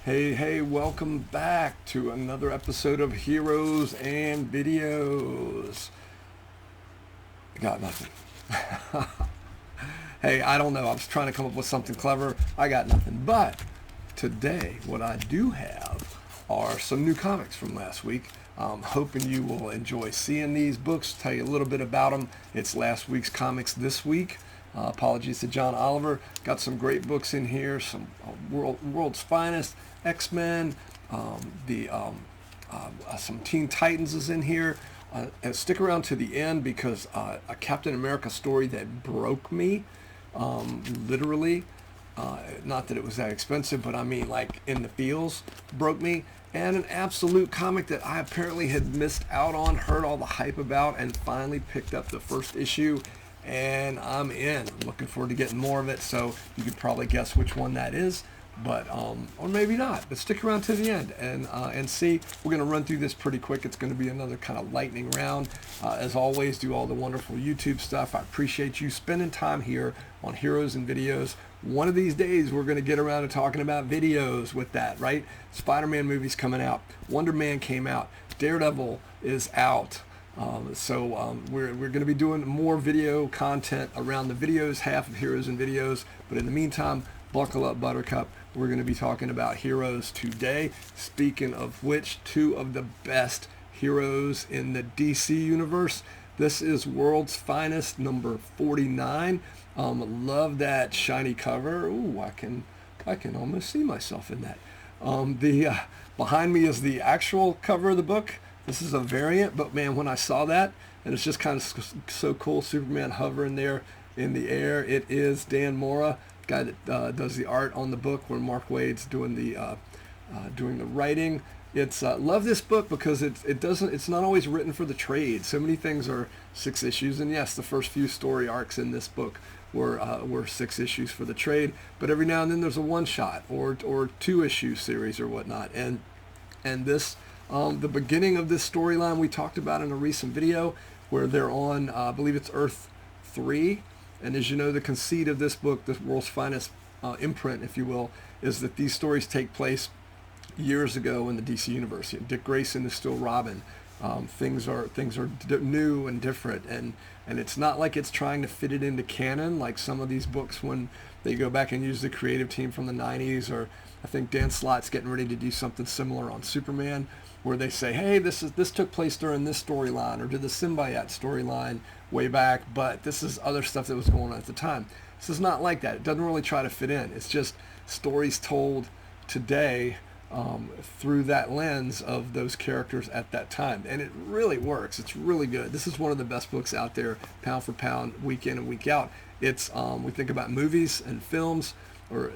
Hey, welcome back to another episode of Heroes and Videos. Got nothing. Hey, I don't know. I was trying to come up with something clever. I got nothing. But today, what I do have are some new comics from last week. I'm hoping you will enjoy seeing these books, tell you a little bit about them. It's last week's comics this week. Apologies to John Oliver. Got some great books in here. Some World's Finest, X-Men, some Teen Titans is in here. And stick around to the end because a Captain America story that broke me, literally. Not that it was that expensive, but I mean like in the feels, broke me. And an absolute comic that I apparently had missed out on, heard all the hype about, and finally picked up the first issue. And I'm in. I'm looking forward to getting more of it, so you could probably guess which one that is, but or maybe not. But stick around to the end and see. We're going to run through this pretty quick. It's going to be another kind of lightning round. As always, do all the wonderful YouTube stuff. I appreciate you spending time here on Heroes and Videos. One of these days, we're going to get around to talking about videos with that, right? Spider-Man movie's coming out. Wonder Man came out. Daredevil is out. We're going to be doing more video content around the videos half of Heroes and Videos. But in the meantime, buckle up, Buttercup. We're going to be talking about heroes today. Speaking of which, two of the best heroes in the DC universe. This is World's Finest, number 49. Love that shiny cover. Ooh, I can almost see myself in that. Behind me is the actual cover of the book. This is a variant, but man, when I saw that, and it's just kind of so cool, Superman hovering there in the air. It is Dan Mora, guy that does the art on the book, where Mark Waid's doing the writing. It's love this book because it's not always written for the trade. So many things are 6 issues, and yes, the first few story arcs in this book were 6 issues for the trade. But every now and then there's a one shot or 2-issue series or whatnot, and this. The beginning of this storyline we talked about in a recent video where they're on, I believe it's Earth 3. And as you know, the conceit of this book, the World's Finest imprint, if you will, is that these stories take place years ago in the DC universe. Dick Grayson is still Robin. Things are new and different, and it's not like it's trying to fit it into canon like some of these books when they go back and use the creative team from the 90s, or I think Dan Slott's getting ready to do something similar on Superman, where they say, hey, this took place during this storyline or did the symbiote storyline way back, but this is other stuff that was going on at the time. This is not like that. It doesn't really try to fit in. It's just stories told today through that lens of those characters at that time. And it really works. It's really good. This is one of the best books out there, pound for pound, week in and week out. It's we think about movies and films or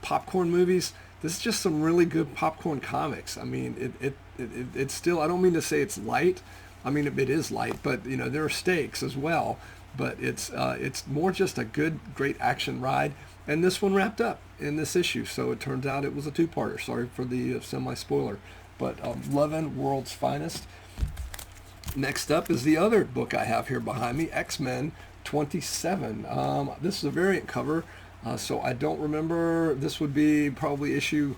popcorn movies. This is just some really good popcorn comics. I mean, it's still, I don't mean to say it's light. I mean, it is light, but there are stakes as well. But it's more just a great action ride. And this one wrapped up in this issue, so it turns out it was a 2-parter. Sorry for the semi-spoiler, but loving World's Finest. Next up is the other book I have here behind me, X-Men 27. This is a variant cover, so I don't remember. This would be probably issue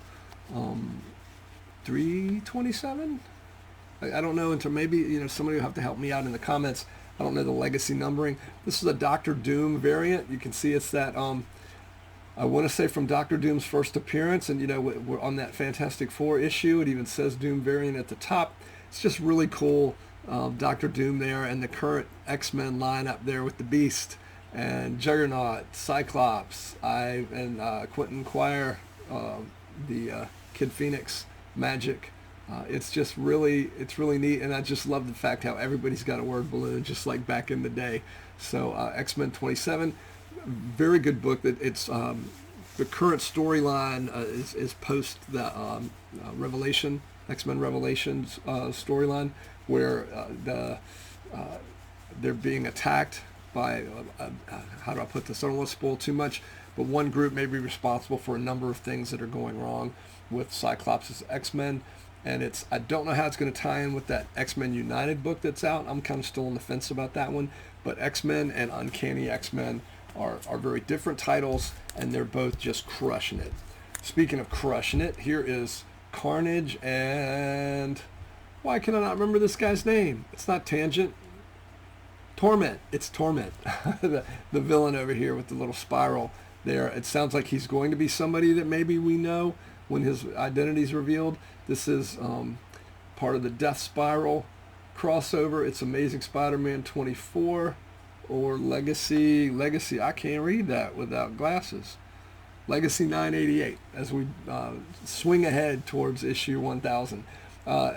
327. I don't know until maybe somebody will have to help me out in the comments. I don't know the legacy numbering. This is a Doctor Doom variant. You can see it's that I want to say from Doctor Doom's first appearance, and we're on that Fantastic Four issue. It even says Doom variant at the top. It's just really cool. Doctor Doom there, and the current X-Men line up there with the Beast and Juggernaut, Cyclops, and Quentin Quire, the Kid Phoenix, Magic. It's really neat, and I just love the fact how everybody's got a word balloon, just like back in the day. So X-Men 27, very good book. That it's the current storyline is post the Revelation, X-Men Revelations storyline, where they're being attacked by how do I put this? I don't want to spoil too much, but one group may be responsible for a number of things that are going wrong with Cyclops' X-Men. And I don't know how it's going to tie in with that X-Men United book that's out. I'm kind of still on the fence about that one. But X-Men and Uncanny X-Men are very different titles, and they're both just crushing it. Speaking of crushing it, here is Carnage and why can I not remember this guy's name? It's not Tangent. Torment. It's Torment. the villain over here with the little spiral there. It sounds like he's going to be somebody that maybe we know when his identity's revealed. This is part of the Death Spiral crossover. It's Amazing Spider-Man 24 or Legacy. I can't read that without glasses. Legacy 988 as we swing ahead towards issue 1000. I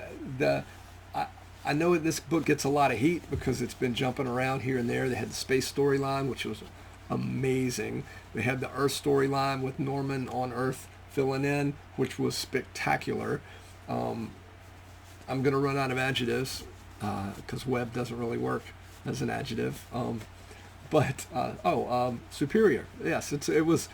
know this book gets a lot of heat because it's been jumping around here and there. They had the space storyline, which was amazing. They had the Earth storyline with Norman on Earth filling in, which was spectacular. I'm going to run out of adjectives because web doesn't really work as an adjective. Superior. Yes, it was,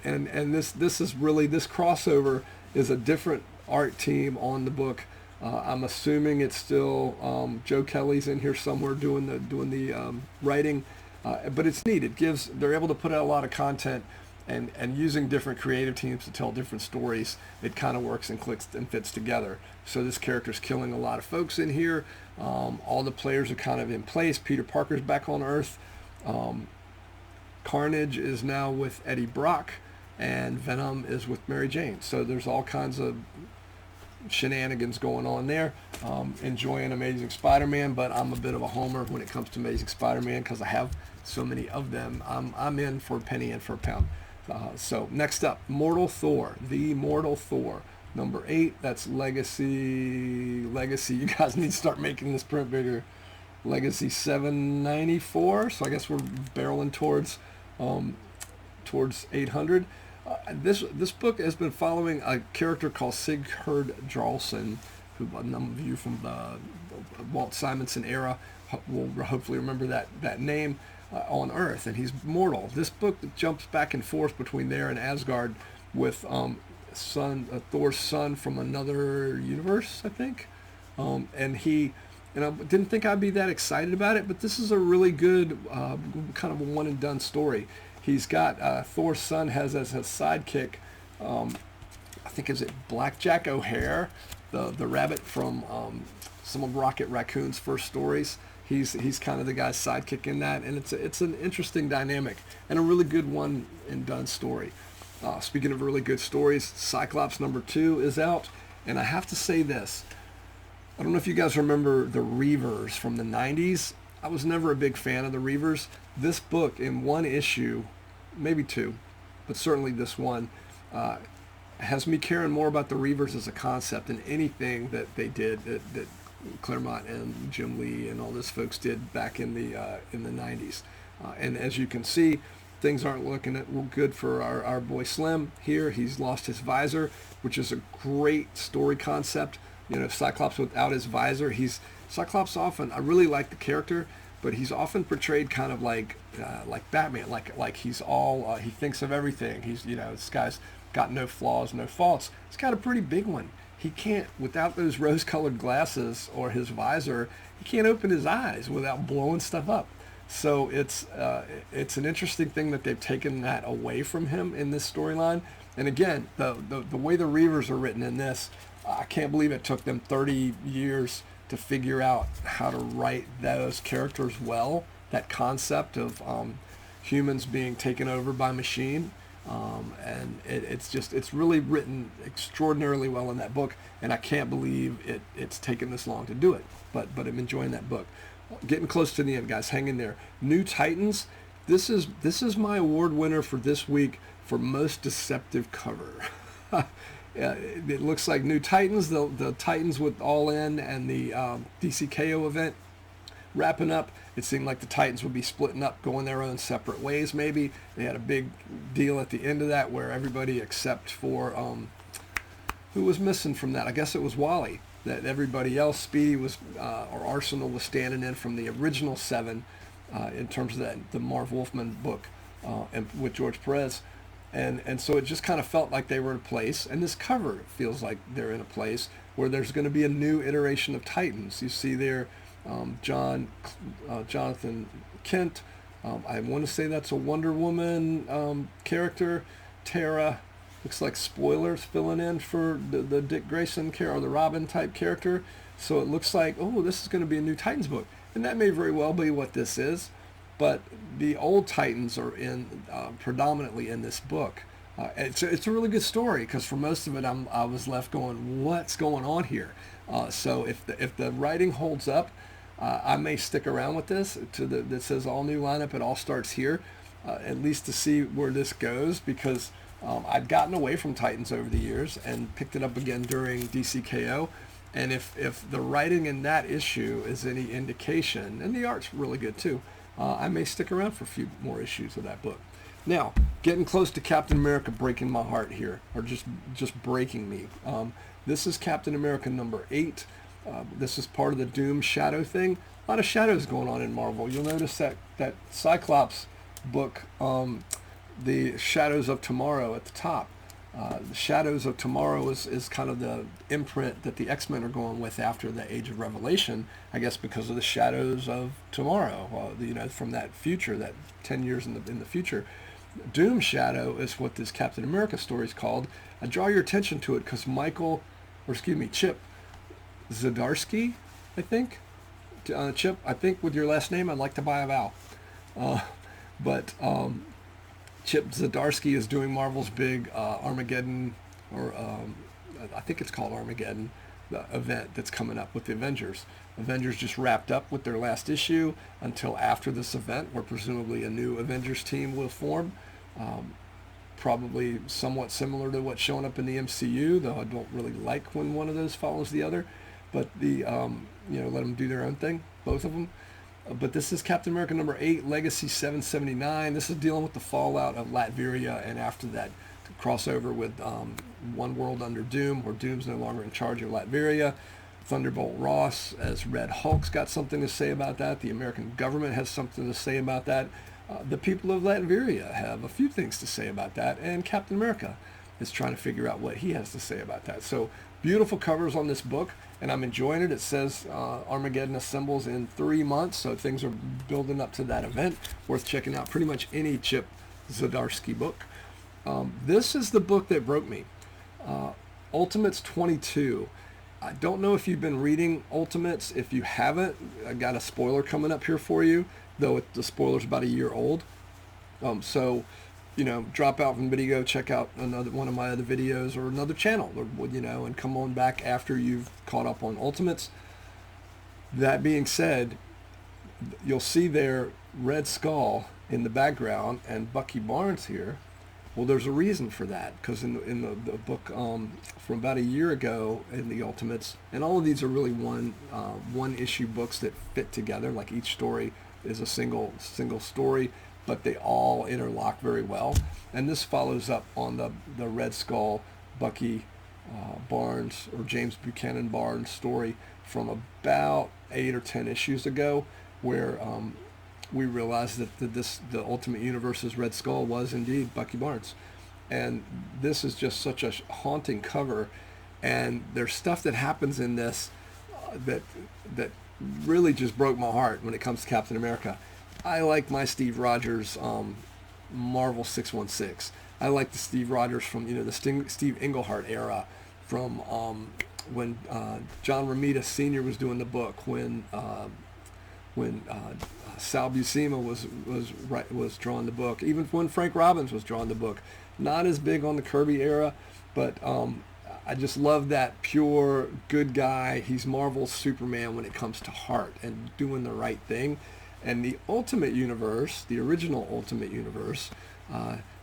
and this is really, this crossover is a different art team on the book. I'm assuming it's still Joe Kelly's in here somewhere doing the writing, but it's neat. They're able to put out a lot of content, and using different creative teams to tell different stories. It kind of works and clicks and fits together. So this character's killing a lot of folks in here. All the players are kind of in place. Peter Parker's back on Earth. Carnage is now with Eddie Brock, and Venom is with Mary Jane. So there's all kinds of shenanigans going on there. Enjoying Amazing Spider-Man, but I'm a bit of a homer when it comes to Amazing Spider-Man because I have so many of them. I'm in for a penny and for a pound. So next up, Mortal Thor, the Mortal Thor, number 8. That's Legacy. You guys need to start making this print bigger. Legacy 794. So I guess we're barreling towards 800. This book has been following a character called Sigurd Jarlson, who a number of you from the Walt Simonson era will hopefully remember that name, on Earth, and he's mortal. This book jumps back and forth between there and Asgard with Thor's son from another universe, I think, and I didn't think I'd be that excited about it, but this is a really good kind of a one and done story. He's got Thor's son has as his sidekick, I think is it Blackjack O'Hare, the rabbit from some of Rocket Raccoon's first stories. He's kind of the guy's sidekick in that, and it's an interesting dynamic and a really good one and done story. Speaking of really good stories, Cyclops number 2 is out, and I have to say this. I don't know if you guys remember the Reavers from the 90s. I was never a big fan of the Reavers. This book in one issue, maybe 2, but certainly this one, has me caring more about the Reavers as a concept than anything that they did that Claremont and Jim Lee and all those folks did back in the 90s. And as you can see, things aren't looking good for our boy Slim here. He's lost his visor, which is a great story concept. You know, Cyclops without his visor, Cyclops often, I really like the character, but he's often portrayed kind of like Batman, like he's all, he thinks of everything. This guy's got no flaws, no faults. He's got a pretty big one. He can't, without those rose-colored glasses or his visor, he can't open his eyes without blowing stuff up. So it's an interesting thing that they've taken that away from him in this storyline. And again, the way the Reavers are written in this, I can't believe it took them 30 years to figure out how to write those characters well. That concept of humans being taken over by machine. And it's really written extraordinarily well in that book, and I can't believe it's taken this long to do it. But I'm enjoying that book. Getting close to the end, guys. Hang in there. New Titans. This is my award winner for this week for most deceptive cover. It looks like New Titans, the Titans with All In and the DCKO event wrapping up. It seemed like the Titans would be splitting up, going their own separate ways maybe. They had a big deal at the end of that where everybody except for, who was missing from that? I guess it was Wally. That everybody else, Speedy was, or Arsenal was standing in from the original 7 in terms of the Marv Wolfman book and with George Perez. And so it just kind of felt like they were in a place, and this cover feels like they're in a place where there's going to be a new iteration of Titans. You see there Jonathan Kent. I want to say that's a Wonder Woman character. Tara, Looks like spoilers filling in for the Dick Grayson or the Robin type character. So it looks like, oh, this is going to be a new Titans book. And that may very well be what this is. But the old Titans are in predominantly in this book. It's a really good story because for most of it I was left going, what's going on here? So if the writing holds up, I may stick around with this that says all new lineup. It all starts here, at least to see where this goes because I'd gotten away from Titans over the years and picked it up again during DCKO. And if the writing in that issue is any indication, and the art's really good too, I may stick around for a few more issues of that book. Now, getting close to Captain America breaking my heart here, or just breaking me. This is Captain America number 8. This is part of the Doom Shadow thing. A lot of shadows going on in Marvel. You'll notice that Cyclops book, the Shadows of Tomorrow at the top. The Shadows of Tomorrow is kind of the imprint that the X-Men are going with after the Age of Revelation, I guess because of the Shadows of Tomorrow, from that future, that 10 years in the future. Doom Shadow is what this Captain America story is called. I draw your attention to it because Chip Zdarsky, I think. Chip, I think with your last name, I'd like to buy a vowel. But Chip Zdarsky is doing Marvel's big Armageddon, or I think it's called Armageddon, the event that's coming up with the Avengers. Avengers just wrapped up with their last issue until after this event, where presumably a new Avengers team will form. Probably somewhat similar to what's showing up in the MCU, though I don't really like when one of those follows the other. But let them do their own thing, both of them. But this is Captain America number 8, Legacy 779. This is dealing with the fallout of Latveria and after that crossover with One World Under Doom, where Doom's no longer in charge of Latveria. Thunderbolt Ross as Red Hulk's got something to say about that. The American government has something to say about that. The people of Latveria have a few things to say about that. And Captain America is trying to figure out what he has to say about that. So beautiful covers on this book, and I'm enjoying it. It says Armageddon assembles in 3 months, so things are building up to that event. Worth checking out pretty much any Chip Zdarsky book. This is the book that broke me. Ultimates 22. I don't know if you've been reading Ultimates. If you haven't, I got a spoiler coming up here for you, though the spoiler's about a year old. Drop out from video, check out another one of my other videos or another channel, and come on back after you've caught up on Ultimates. That being said, you'll see there Red Skull in the background and Bucky Barnes here. Well, there's a reason for that, because in the book from about a year ago in the Ultimates, and all of these are really one issue books that fit together, like each story is a single story, but they all interlock very well. And this follows up on the Red Skull, Bucky Barnes, or James Buchanan Barnes story from about 8 or 10 issues ago, where we realized that the Ultimate Universe's Red Skull was indeed Bucky Barnes. And this is just such a haunting cover, and there's stuff that happens in this that really just broke my heart when it comes to Captain America. I like my Steve Rogers Marvel 616. I like the Steve Rogers from the Steve Englehart era, from when John Romita Sr. was doing the book, when Sal Buscema was drawing the book, even when Frank Robbins was drawing the book. Not as big on the Kirby era, but I just love that pure good guy. He's Marvel's Superman when it comes to heart and doing the right thing. And the Ultimate Universe, the original Ultimate Universe,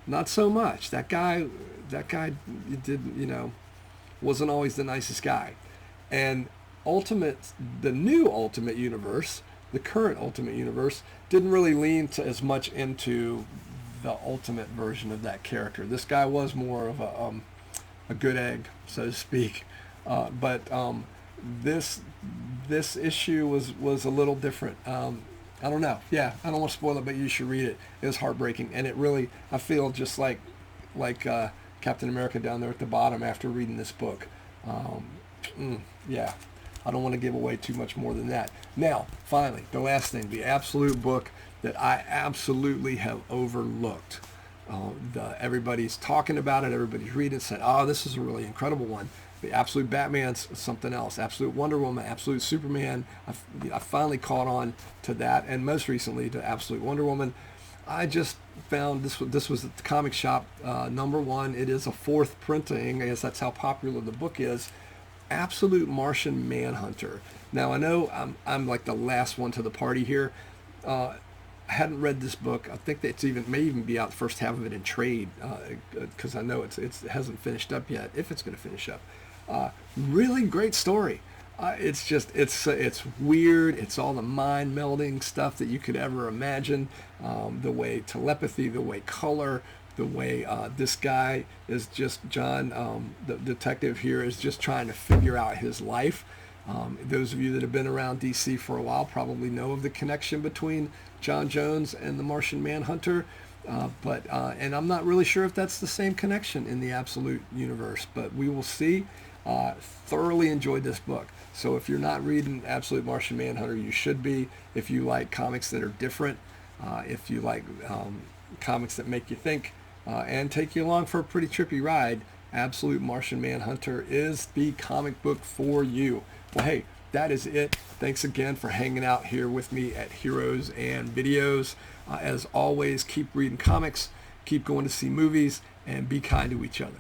not so much. That guy wasn't always the nicest guy. And the new Ultimate Universe, the current Ultimate Universe, didn't really lean as much into the ultimate version of that character. This guy was more of a good egg, so to speak. But this issue was a little different. I don't know. Yeah, I don't want to spoil it, but you should read it. It was heartbreaking, and it really, I feel just like Captain America down there at the bottom after reading this book. Yeah, I don't want to give away too much more than that. Now, finally, the last thing, the absolute book that I absolutely have overlooked. Everybody's talking about it. Everybody's reading it. Said, "Oh, this is a really incredible one." The Absolute Batman's something else. Absolute Wonder Woman, Absolute Superman. I finally caught on to that, and most recently to Absolute Wonder Woman. I just found this was at the comic shop #1. It is a fourth printing. I guess that's how popular the book is. Absolute Martian Manhunter. Now I know I'm like the last one to the party here. I hadn't read this book. I think that may even be out the first half of it in trade, because I know it hasn't finished up yet. If it's going to finish up, really great story. It's weird. It's all the mind melding stuff that you could ever imagine. The way telepathy, the way color, the way this guy is just John, the detective here, is just trying to figure out his life. Those of you that have been around DC for a while probably know of the connection between John Jones and the Martian Manhunter, and I'm not really sure if that's the same connection in the Absolute universe, but we will see. Thoroughly enjoyed this book. So if you're not reading Absolute Martian Manhunter, you should be. If you like comics that are different, if you like comics that make you think and take you along for a pretty trippy ride, Absolute Martian Manhunter is the comic book for you. Well, hey, that is it. Thanks again for hanging out here with me at Heroes and Videos. As always, keep reading comics, keep going to see movies, and be kind to each other.